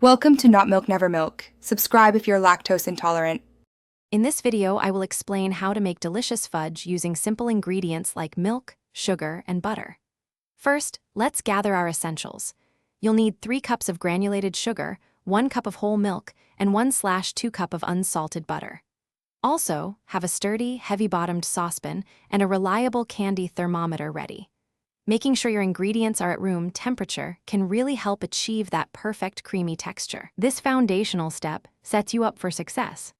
Welcome to Not Milk Never Milk. Subscribe if you're lactose intolerant. In this video, I will explain how to make delicious fudge using simple ingredients like milk, sugar, and butter. First, let's gather our essentials. You'll need 3 cups of granulated sugar, 1 cup of whole milk, and 1/2 cup of unsalted butter. Also, have a sturdy, heavy-bottomed saucepan and a reliable candy thermometer ready. Making sure your ingredients are at room temperature can really help achieve that perfect creamy texture. This foundational step sets you up for success.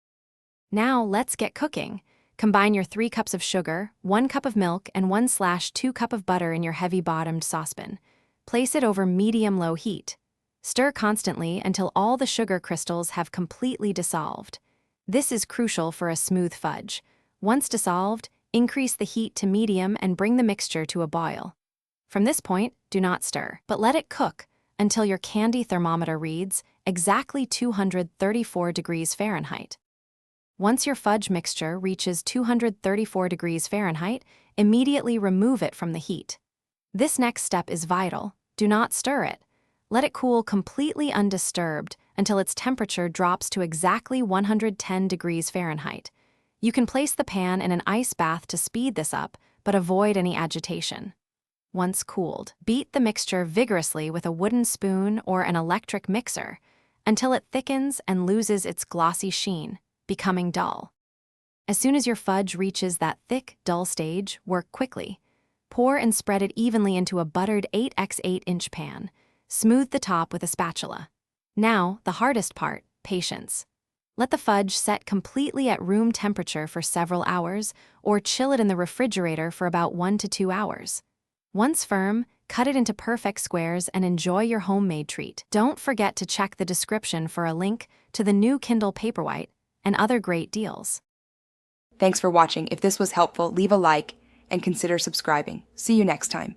Now let's get cooking. Combine your 3 cups of sugar, 1 cup of milk, and 1/2 cup of butter in your heavy-bottomed saucepan. Place it over medium-low heat. Stir constantly until all the sugar crystals have completely dissolved. This is crucial for a smooth fudge. Once dissolved, increase the heat to medium and bring the mixture to a boil. From this point, do not stir, but let it cook until your candy thermometer reads exactly 234 degrees Fahrenheit. Once your fudge mixture reaches 234 degrees Fahrenheit, immediately remove it from the heat. This next step is vital. Do not stir it. Let it cool completely undisturbed until its temperature drops to exactly 110 degrees Fahrenheit. You can place the pan in an ice bath to speed this up, but avoid any agitation. Once cooled, beat the mixture vigorously with a wooden spoon or an electric mixer until it thickens and loses its glossy sheen, becoming dull. As soon as your fudge reaches that thick, dull stage, work quickly. Pour and spread it evenly into a buttered 8x8-inch pan. Smooth the top with a spatula. Now, the hardest part, patience. Let the fudge set completely at room temperature for several hours, or chill it in the refrigerator for about 1 to 2 hours. Once firm, cut it into perfect squares and enjoy your homemade treat. Don't forget to check the description for a link to the new Kindle Paperwhite and other great deals. Thanks for watching. If this was helpful, leave a like and consider subscribing. See you next time.